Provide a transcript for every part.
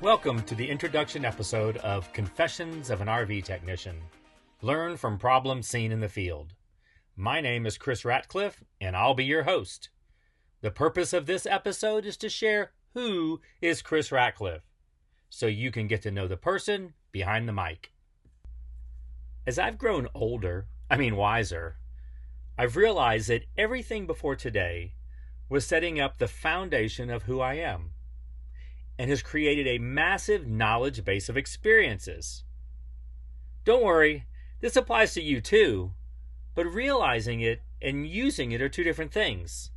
Welcome to the introduction episode of Confessions of an RV Technician. Learn from problems seen in the field. My name is Chris Ratcliffe, and I'll be your host. The purpose of this episode is to share who is Chris Ratcliffe, so you can get to know the person behind the mic. As I've grown wiser, I've realized that everything before today was setting up the foundation of who I am, and has created a massive knowledge base of experiences. Don't worry, this applies to you too, but realizing it and using it are two different things.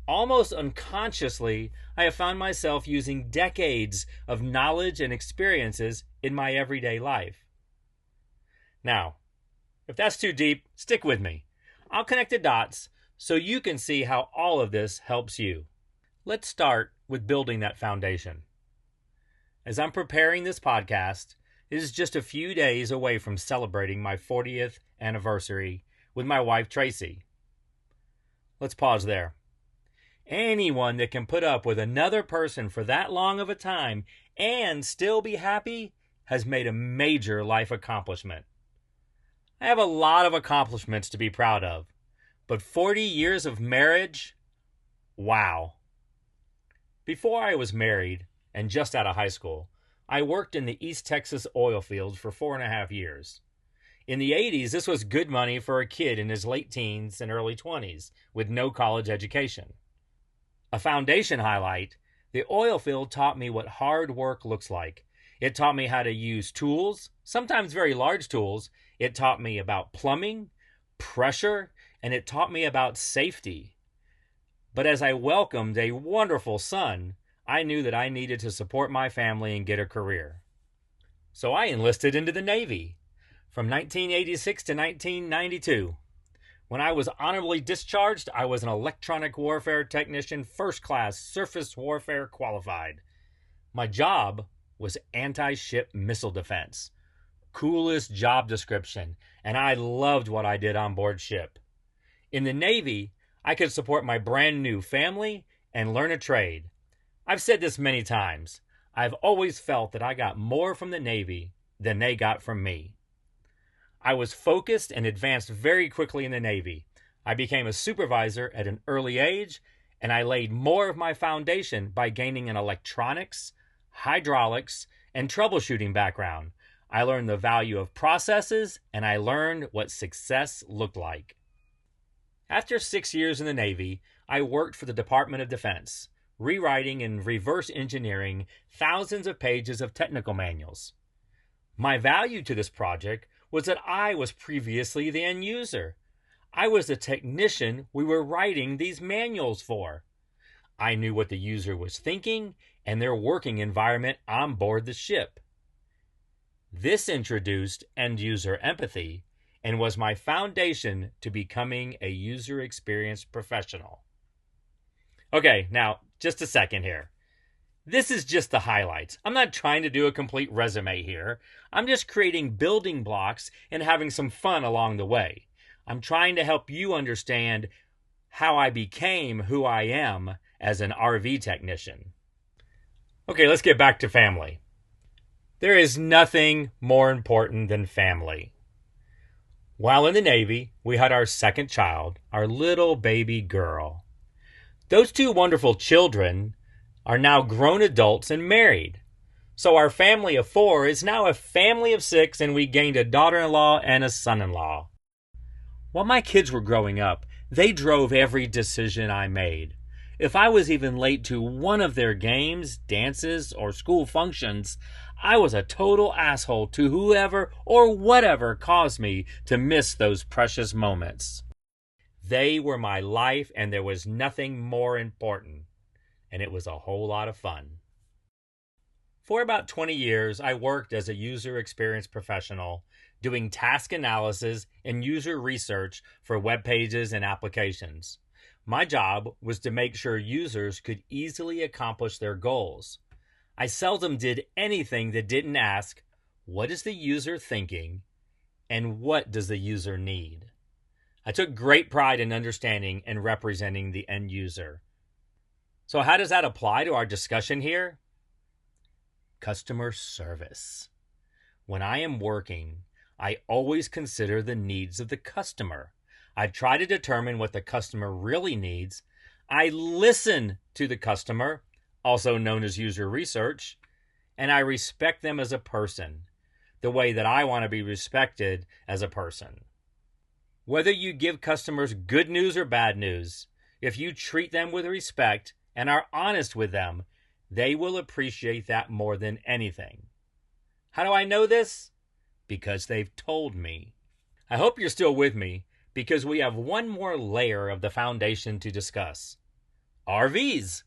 Almost unconsciously, I have found myself using decades of knowledge and experiences in my everyday life. Now, if that's too deep, stick with me. I'll connect the dots so you can see how all of this helps you. Let's start with building that foundation. As I'm preparing this podcast, it is just a few days away from celebrating my 40th anniversary with my wife, Tracy. Let's pause there. Anyone that can put up with another person for that long of a time and still be happy has made a major life accomplishment. I have a lot of accomplishments to be proud of, but 40 years of marriage? Wow. Before I was married and just out of high school, I worked in the East Texas oil fields for 4.5 years. In the 80s, this was good money for a kid in his late teens and early 20s with no college education. A foundation highlight, the oil field taught me what hard work looks like. It taught me how to use tools, sometimes very large tools. It taught me about plumbing, pressure, and it taught me about safety. But as I welcomed a wonderful son, I knew that I needed to support my family and get a career. So I enlisted into the Navy from 1986 to 1992. When I was honorably discharged, I was an electronic warfare technician, first class, surface warfare qualified. My job was anti-ship missile defense. Coolest job description, and I loved what I did on board ship. In the Navy, I could support my brand new family and learn a trade. I've said this many times. I've always felt that I got more from the Navy than they got from me. I was focused and advanced very quickly in the Navy. I became a supervisor at an early age, and I laid more of my foundation by gaining an electronics, hydraulics, and troubleshooting background. I learned the value of processes, and I learned what success looked like. After 6 years in the Navy, I worked for the Department of Defense, rewriting and reverse engineering thousands of pages of technical manuals. My value to this project was that I was previously the end user. I was the technician we were writing these manuals for. I knew what the user was thinking and their working environment on board the ship. This introduced end-user empathy and was my foundation to becoming a user experience professional. Okay, now, just a second here. This is just the highlights. I'm not trying to do a complete resume here. I'm just creating building blocks and having some fun along the way. I'm trying to help you understand how I became who I am as an RV technician. Okay, let's get back to family. There is nothing more important than family. While in the Navy, we had our second child, our little baby girl. Those two wonderful children are now grown adults and married. So our family of 4 is now a family of 6, and we gained a daughter-in-law and a son-in-law. While my kids were growing up, they drove every decision I made. If I was even late to one of their games, dances, or school functions, I was a total asshole to whoever or whatever caused me to miss those precious moments. They were my life, and there was nothing more important, and it was a whole lot of fun. For about 20 years, I worked as a user experience professional, doing task analysis and user research for web pages and applications. My job was to make sure users could easily accomplish their goals. I seldom did anything that didn't ask, what is the user thinking, and what does the user need? I took great pride in understanding and representing the end user. So how does that apply to our discussion here? customer service. When I am working, I always consider the needs of the customer. I try to determine what the customer really needs. I listen to the customer, also known as user research, and I respect them as a person, the way that I want to be respected as a person. Whether you give customers good news or bad news, if you treat them with respect and are honest with them, they will appreciate that more than anything. How do I know this? Because they've told me. I hope you're still with me, because we have one more layer of the foundation to discuss. RVs.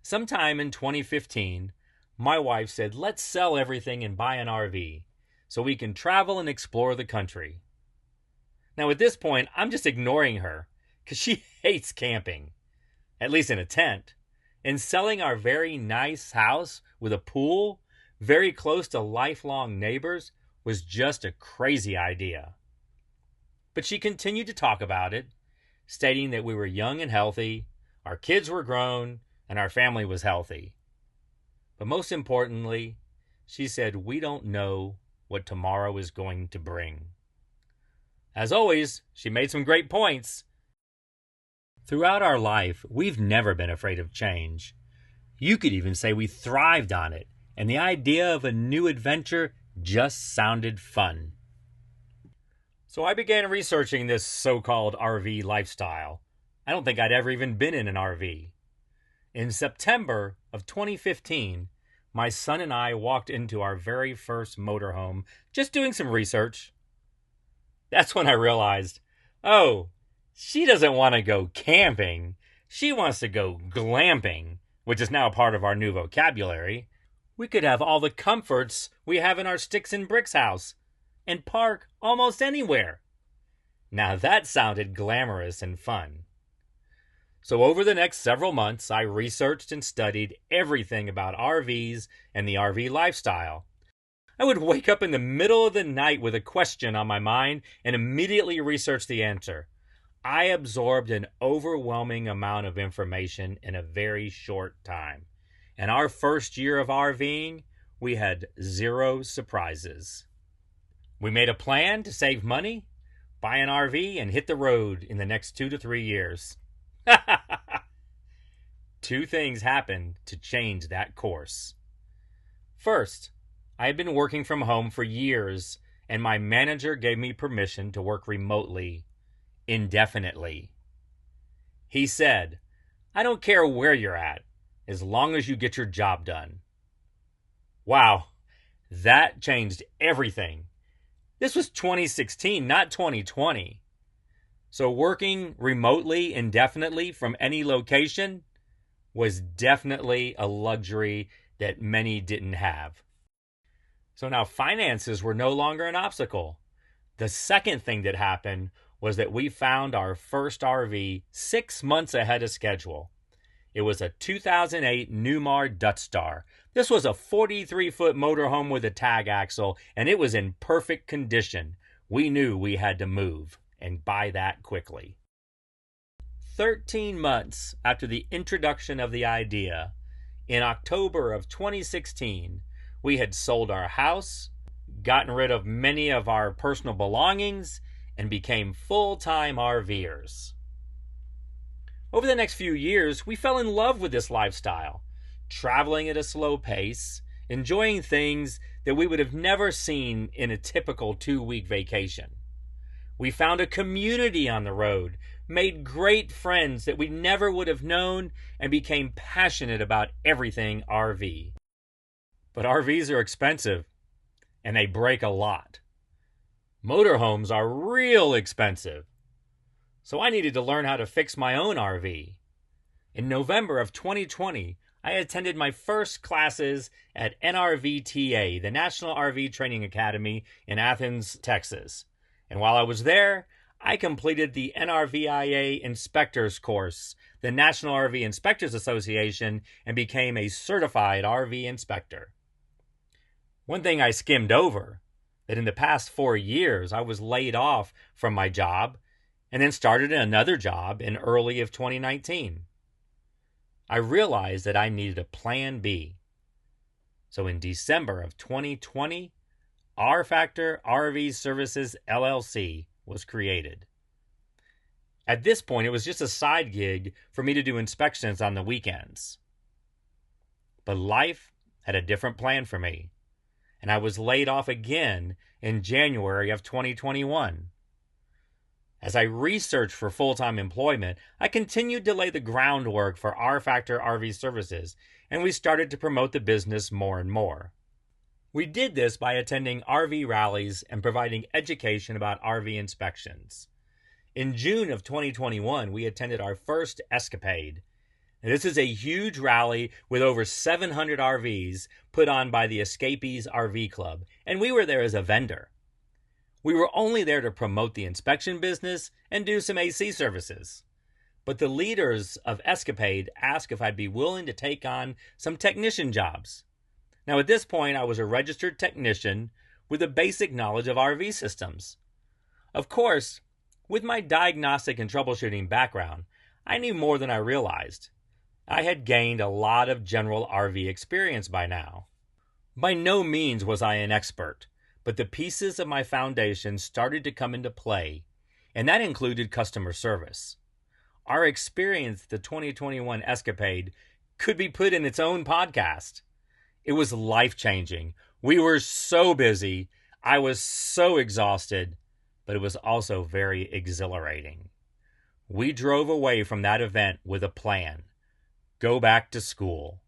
Sometime in 2015, my wife said, let's sell everything and buy an RV so we can travel and explore the country. Now at this point, I'm just ignoring her because she hates camping, at least in a tent. And selling our very nice house with a pool, very close to lifelong neighbors, was just a crazy idea. But she continued to talk about it, stating that we were young and healthy, our kids were grown, and our family was healthy. But most importantly, she said, we don't know what tomorrow is going to bring. As always, she made some great points. Throughout our life, we've never been afraid of change. You could even say we thrived on it, and the idea of a new adventure just sounded fun. So I began researching this so-called RV lifestyle. I don't think I'd ever even been in an RV. In September of 2015, my son and I walked into our very first motorhome, just doing some research. That's when I realized, oh, she doesn't want to go camping. She wants to go glamping, which is now part of our new vocabulary. We could have all the comforts we have in our sticks and bricks house and park almost anywhere. Now that sounded glamorous and fun. So over the next several months, I researched and studied everything about RVs and the RV lifestyle. I would wake up in the middle of the night with a question on my mind and immediately research the answer. I absorbed an overwhelming amount of information in a very short time. In our first year of RVing, we had 0 surprises. We made a plan to save money, buy an RV, and hit the road in the next 2 to 3 years. 2 things happened to change that course. First, I had been working from home for years, and my manager gave me permission to work remotely, indefinitely. He said, I don't care where you're at, as long as you get your job done. Wow, that changed everything. This was 2016, not 2020. So working remotely indefinitely from any location was definitely a luxury that many didn't have. So now finances were no longer an obstacle. The second thing that happened was that we found our first RV 6 months ahead of schedule. It was a 2008 Newmar Dutch Star. This was a 43-foot motorhome with a tag axle, and it was in perfect condition. We knew we had to move and buy that quickly. 13 months after the introduction of the idea, in October of 2016, we had sold our house, gotten rid of many of our personal belongings, and became full-time RVers. Over the next few years, we fell in love with this lifestyle, traveling at a slow pace, enjoying things that we would have never seen in a typical 2-week vacation. We found a community on the road, made great friends that we never would have known, and became passionate about everything RV. But RVs are expensive, and they break a lot. Motorhomes are real expensive. So I needed to learn how to fix my own RV. In November of 2020, I attended my first classes at NRVTAA, the National RV Training Academy in Athens, Texas. And while I was there, I completed the NRVIA Inspector's course, the National RV Inspectors Association, and became a certified RV inspector. One thing I skimmed over, that in the past 4 years, I was laid off from my job and then started another job in early of 2019. I realized that I needed a plan B. So in December of 2020, R-Factor RV Services LLC was created. At this point, it was just a side gig for me to do inspections on the weekends. But life had a different plan for me, and I was laid off again in January of 2021. As I researched for full-time employment, I continued to lay the groundwork for R-Factor RV Services, and we started to promote the business more and more. We did this by attending RV rallies and providing education about RV inspections. In June of 2021, we attended our first escapade. And this is a huge rally with over 700 RVs put on by the Escapees RV Club, and we were there as a vendor. We were only there to promote the inspection business and do some AC services. But the leaders of Escapade asked if I'd be willing to take on some technician jobs. Now at this point, I was a registered technician with a basic knowledge of RV systems. Of course, with my diagnostic and troubleshooting background, I knew more than I realized. I had gained a lot of general RV experience by now. By no means was I an expert, but the pieces of my foundation started to come into play, and that included customer service. Our experience at the 2021 Escapade could be put in its own podcast. It was life-changing. We were so busy. I was so exhausted, but it was also very exhilarating. We drove away from that event with a plan. Go back to school,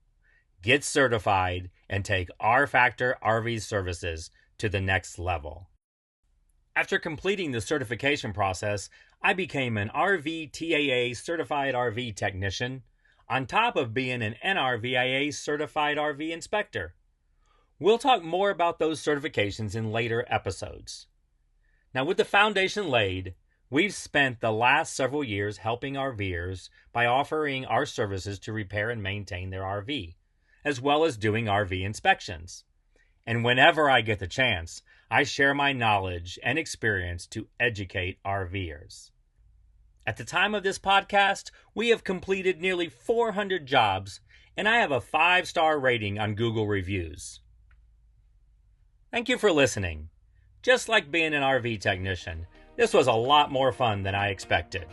get certified, and take R-Factor RV Services to the next level. After completing the certification process, I became an RVTAA Certified RV Technician, on top of being an NRIVA Certified RV Inspector. We'll talk more about those certifications in later episodes. Now, with the foundation laid, we've spent the last several years helping RVers by offering our services to repair and maintain their RV, as well as doing RV inspections. And whenever I get the chance, I share my knowledge and experience to educate RVers. At the time of this podcast, we have completed nearly 400 jobs, and I have a 5-star rating on Google Reviews. Thank you for listening. Just like being an RV technician, this was a lot more fun than I expected.